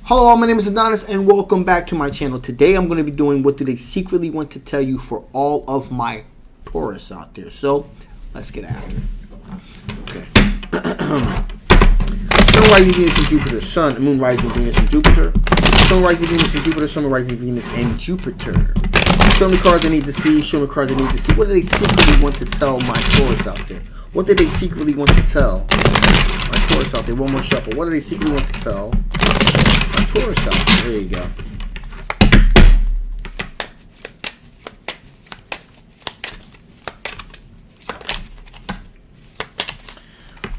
Hello, my name is Adonis and welcome back to my channel. Today I'm going to be doing what do they secretly want to tell you for all of my Taurus out there. So let's get after it. Okay. Sun, rising Venus and Jupiter. Sun, Moon, rising Venus and Jupiter. Sun, rising Venus and Jupiter. Sun, rising Venus and Jupiter. Show me cards I need to see. Show me cards I need to see. What do they secretly want to tell my Taurus out there? What do they secretly want to tell my Taurus out there? One more shuffle. What do they secretly want to tell my Taurus out there? There you go.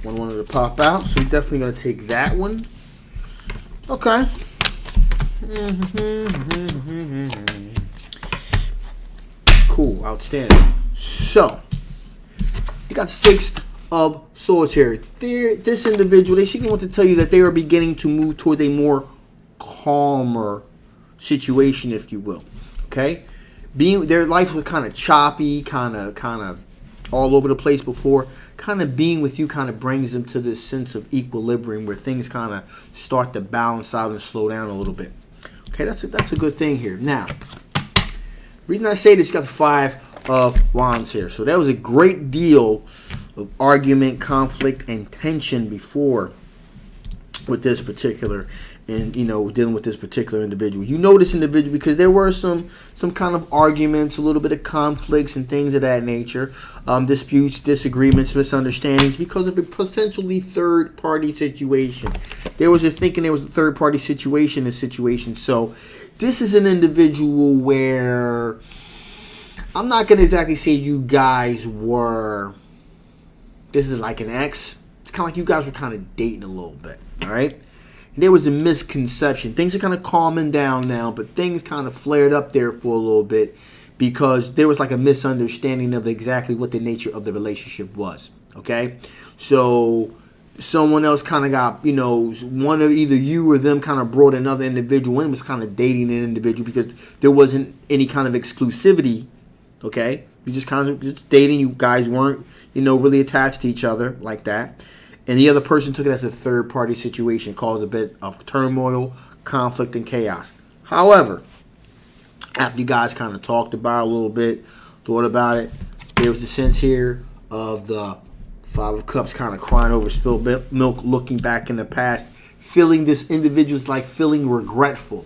One wanted to pop out, so we're definitely going to take that one. Okay. Cool. Outstanding. So, you got Six of Swords here. This individual, they seem want to tell you that they are beginning to move toward a more calmer situation, if you will. Okay? Their life was kind of choppy, kind of all over the place before. Kind of being with you kind of brings them to this sense of equilibrium where things kind of start to balance out and slow down a little bit. Okay, that's a good thing here. Now, the reason I say this, you got the Five of Wands here. So that was a great deal of argument, conflict, and tension before with this particular, and dealing with this particular individual. You know this individual because there were some kind of arguments, a little bit of conflicts and things of that nature, disputes, disagreements, misunderstandings because of a potentially third-party situation. There was a thinking there was a third-party situation in this situation. So this is an individual where I'm not going to exactly say you guys were, this is like an ex. It's kind of like you guys were kind of dating a little bit, all right? And there was a misconception. Things are kind of calming down now, but things kind of flared up there for a little bit because there was like a misunderstanding of exactly what the nature of the relationship was, okay? So someone else kind of got, one of either you or them kind of brought another individual in, was kind of dating an individual because there wasn't any kind of exclusivity. Okay, you just kind of just dating. You guys weren't, really attached to each other like that. And the other person took it as a third-party situation, caused a bit of turmoil, conflict, and chaos. However, after you guys kind of talked about it a little bit, thought about it, there was the sense here of the Five of Cups kind of crying over spilled milk, looking back in the past, feeling this individual's like feeling regretful.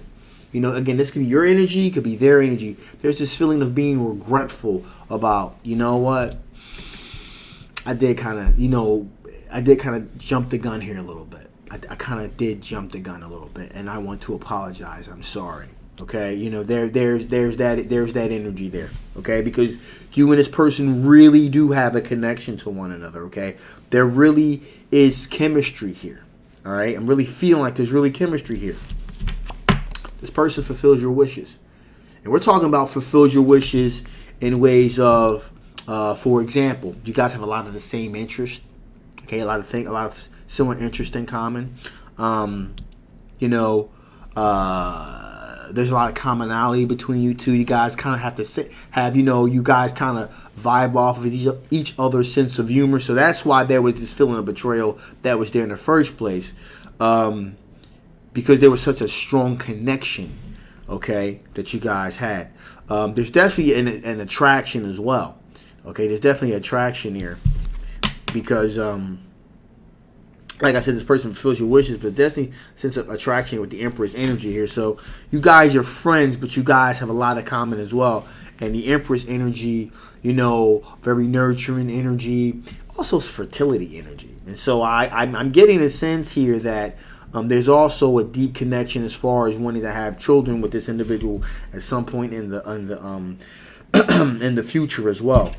Again, this could be your energy, could be their energy. There's this feeling of being regretful about, what? I did kind of jump the gun here a little bit. I kind of did jump the gun a little bit, and I want to apologize. I'm sorry. Okay, there's that energy there. Okay, because you and this person really do have a connection to one another. Okay, there really is chemistry here. All right, I'm really feeling like there's really chemistry here. This person fulfills your wishes. And we're talking about fulfills your wishes in ways of, for example, you guys have a lot of the same interest. Okay, a lot of similar interest in common. There's a lot of commonality between you two. You guys kind of have to you guys kind of vibe off of each other's sense of humor. So that's why there was this feeling of betrayal that was there in the first place. Because there was such a strong connection, okay, that you guys had. There's definitely an attraction as well. Okay, there's definitely attraction here. Because, like I said, this person fulfills your wishes, but there's definitely a sense of attraction with the Empress energy here. So you guys are friends, but you guys have a lot in common as well. And the Empress energy, very nurturing energy, also fertility energy. And so I'm getting a sense here that there's also a deep connection as far as wanting to have children with this individual at some point in the in the future as well.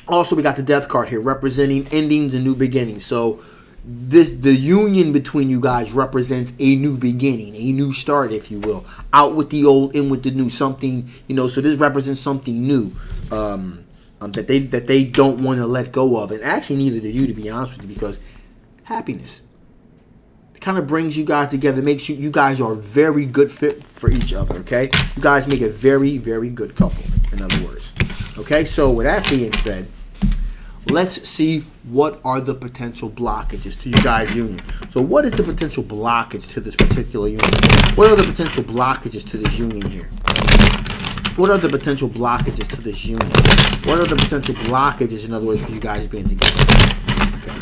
Also, we got the Death card here representing endings and new beginnings. So the union between you guys represents a new beginning, a new start, if you will. Out with the old, in with the new. Something, so this represents something new that they don't want to let go of. And actually neither do you, to be honest with you, because happiness kind of brings you guys together, makes you guys are a very good fit for each other, okay? You guys make a very, very good couple, in other words. Okay, so with that being said, let's see what are the potential blockages to you guys' union. So what is the potential blockage to this particular union? What are the potential blockages to this union here? What are the potential blockages to this union? What are the potential blockages, in other words, for you guys being together? Okay.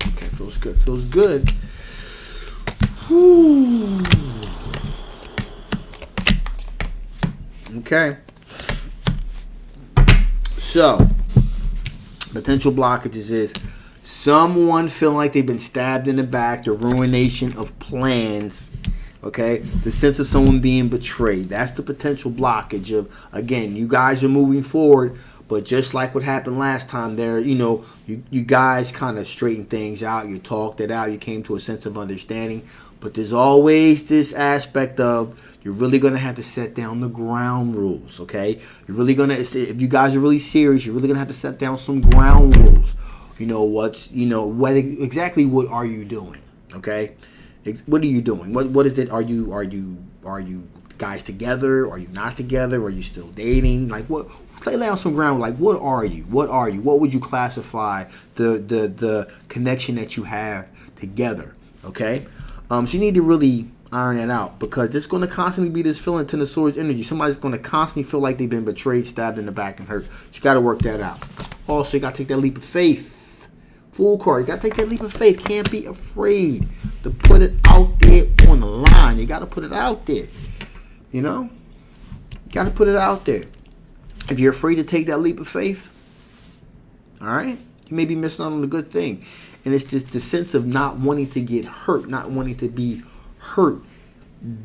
Okay, feels good. Feels good. Whew. Okay. So, potential blockages is someone feeling like they've been stabbed in the back, the ruination of plans, okay? The sense of someone being betrayed. That's the potential blockage of, again, you guys are moving forward, but just like what happened last time there, you know, you guys kind of straightened things out, you talked it out, you came to a sense of understanding, but there's always this aspect of you're really going to have to set down the ground rules, okay? You're really going to, if you guys are really serious, you're really going to have to set down some ground rules. You know, exactly what are you doing, okay? What are you doing? What is it? Are you guys together? Are you not together? Are you still dating? Like, what? Lay down some ground. Like, what are you? What are you? What would you classify the connection that you have together, okay? So you need to really iron that out, because there's going to constantly be this feeling, Ten of Swords energy. Somebody's going to constantly feel like they've been betrayed, stabbed in the back, and hurt. You got to work that out. Also, you got to take that leap of faith. Fool card. You got to take that leap of faith. Can't be afraid to put it out there on the line. You got to put it out there. You know? You got to put it out there. If you're afraid to take that leap of faith, all right, you may be missing out on a good thing. And it's just the sense of not wanting to get hurt, not wanting to be hurt,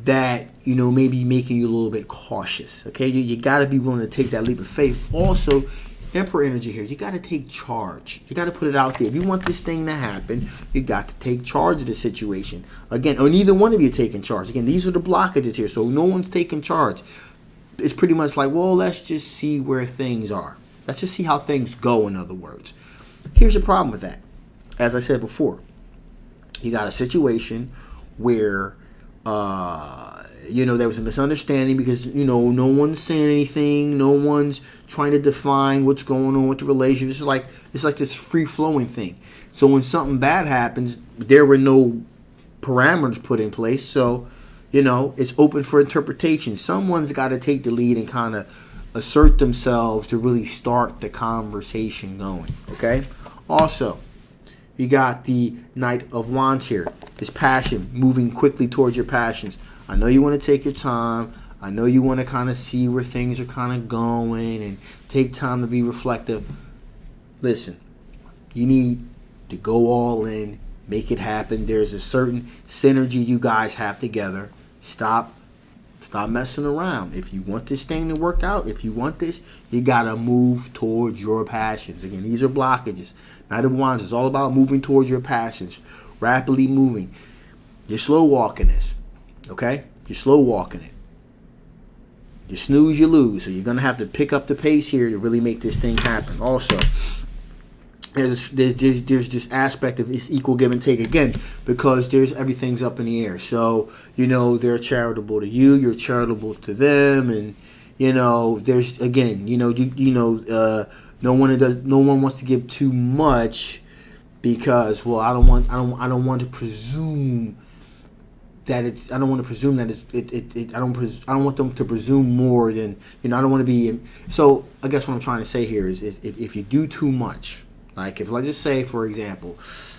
that, you know, maybe making you a little bit cautious. Okay, you got to be willing to take that leap of faith. Also, Emperor energy here. You got to take charge. You got to put it out there. If you want this thing to happen, you got to take charge of the situation. Again, or neither one of you taking charge. Again, these are the blockages here. So no one's taking charge. It's pretty much like, well, let's just see where things are. Let's just see how things go, in other words. Here's the problem with that. As I said before, you got a situation where, you know, there was a misunderstanding because, you know, no one's saying anything. No one's trying to define what's going on with the relationship. It's like this free-flowing thing. So when something bad happens, there were no parameters put in place. So, you know, it's open for interpretation. Someone's got to take the lead and kind of assert themselves to really start the conversation going, okay? Also, you got the Knight of Wands here. This passion, moving quickly towards your passions. I know you want to take your time. I know you want to kind of see where things are kind of going and take time to be reflective. Listen, you need to go all in, make it happen. There's a certain synergy you guys have together. Stop messing around. If you want this thing to work out, if you want this, you got to move towards your passions. Again, these are blockages. Knight of Wands is all about moving towards your passions. Rapidly moving. You're slow walking this. Okay? You're slow walking it. You snooze, you lose. So you're going to have to pick up the pace here to really make this thing happen. Also, there's this aspect of this equal give and take again, because everything's up in the air. So, you know, they're charitable to you, you're charitable to them, and, you know, there's, again, you know, no one wants to give too much, because, well, I don't want to presume that it's, I don't want them to presume more than, you know, I don't want to be, so I guess what I'm trying to say here is if you do too much, like if, let's just say, for example,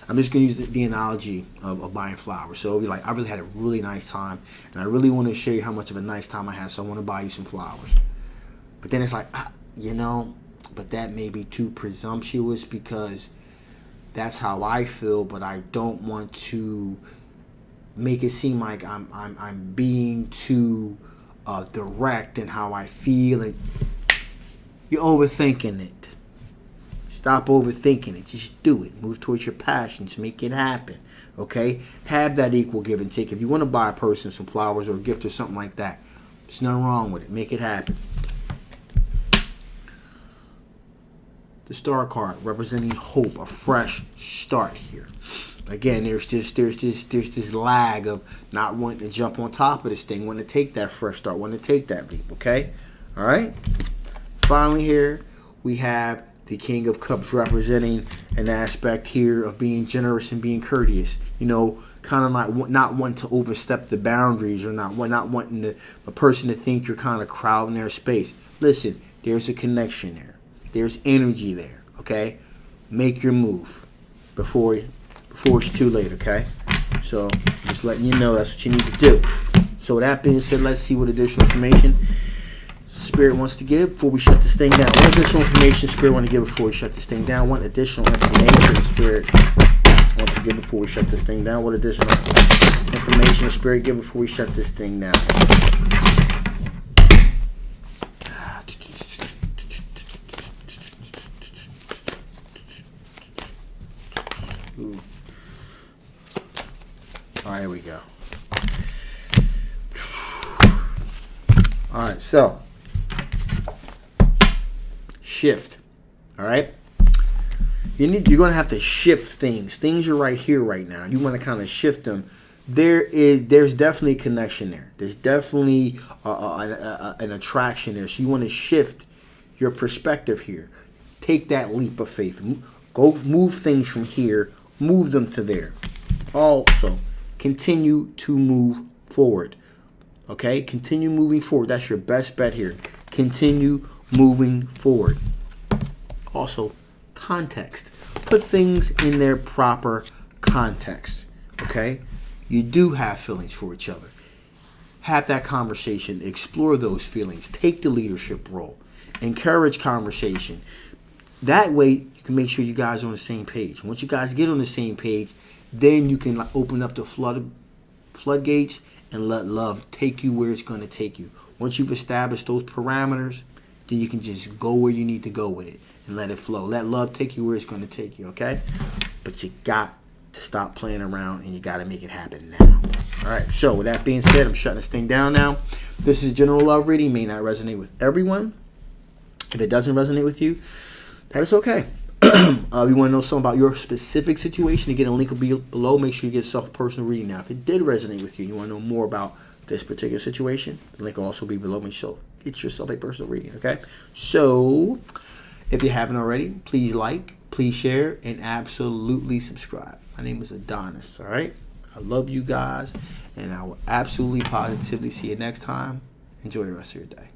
I'm just going to use the analogy of buying flowers. So like, I really had a really nice time, and I really want to show you how much of a nice time I had, so I want to buy you some flowers. But then it's like, you know, but that may be too presumptuous, because that's how I feel, but I don't want to make it seem like I'm being too direct in how I feel, and you're overthinking it. Stop overthinking it. Just do it. Move towards your passions. Make it happen. Okay? Have that equal give and take. If you want to buy a person some flowers or a gift or something like that, there's nothing wrong with it. Make it happen. The Star card representing hope, a fresh start here. Again, there's this lag of not wanting to jump on top of this thing, wanting to take that fresh start, wanting to take that leap. Okay, all right. Finally, here we have the King of Cups representing an aspect here of being generous and being courteous. You know, kind of like not wanting to overstep the boundaries, or not wanting a person to think you're kind of crowding their space. Listen, there's a connection there. There's energy there. Okay, make your move before it's too late. Okay, so just letting you know that's what you need to do. So with that being said, let's see what additional information Spirit wants to give before we shut this thing down. What additional information Spirit want to give before we shut this thing down? What additional information Spirit wants to give before we shut this thing down? What additional information Spirit give before we shut this thing down? Ooh. All right, here we go. All right, so shift. All right, you're going to have to shift things. Things are right here, right now. You want to kind of shift them. There's definitely a connection there. There's definitely an attraction there. So you want to shift your perspective here. Take that leap of faith. Go move things from here. Move them to there. Also, continue to move forward. Okay? Continue moving forward. That's your best bet here. Continue moving forward. Also, context. Put things in their proper context. Okay? You do have feelings for each other. Have that conversation. Explore those feelings. Take the leadership role. Encourage conversation. That way, you can make sure you guys are on the same page. Once you guys get on the same page, then you can open up the floodgates and let love take you where it's going to take you. Once you've established those parameters, then you can just go where you need to go with it and let it flow. Let love take you where it's going to take you, okay? But you got to stop playing around, and you got to make it happen now. All right, so with that being said, I'm shutting this thing down now. This is general love reading. May not resonate with everyone. If it doesn't resonate with you, that is okay. You want to know something about your specific situation, again, a link will be below. Make sure you get yourself a personal reading. Now, if it did resonate with you, you want to know more about this particular situation, the link will also be below. Make sure get yourself a personal reading, okay? So, if you haven't already, please like, please share, and absolutely subscribe. My name is Adonis, all right? I love you guys, and I will absolutely positively see you next time. Enjoy the rest of your day.